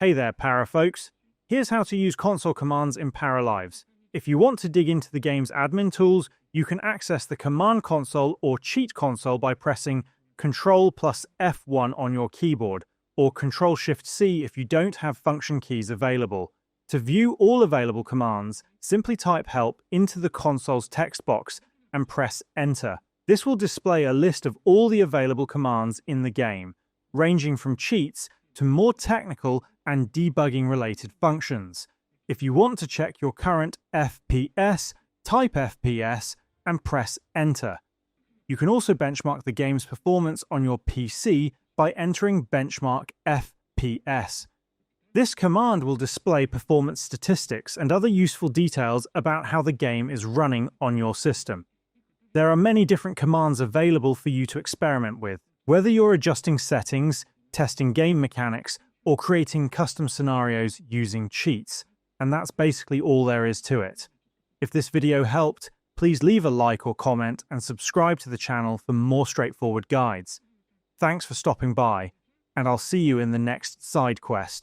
Hey there, Para folks. Here's how to use console commands in Paralives. If you want to dig into the game's admin tools, you can access the command console or cheat console by pressing Ctrl plus F1 on your keyboard, or Ctrl Shift C if you don't have function keys available. To view all available commands, simply type help into the console's text box and press Enter. This will display a list of all the available commands in the game, ranging from cheats to more technical and debugging-related functions. If you want to check your current FPS, type FPS and press Enter. You can also benchmark the game's performance on your PC by entering benchmark FPS. This command will display performance statistics and other useful details about how the game is running on your system. There are many different commands available for you to experiment with, whether you're adjusting settings, testing game mechanics, or creating custom scenarios using cheats. And that's basically all there is to it. If this video helped, please leave a like or comment and subscribe to the channel for more straightforward guides. Thanks for stopping by, and I'll see you in the next side quest.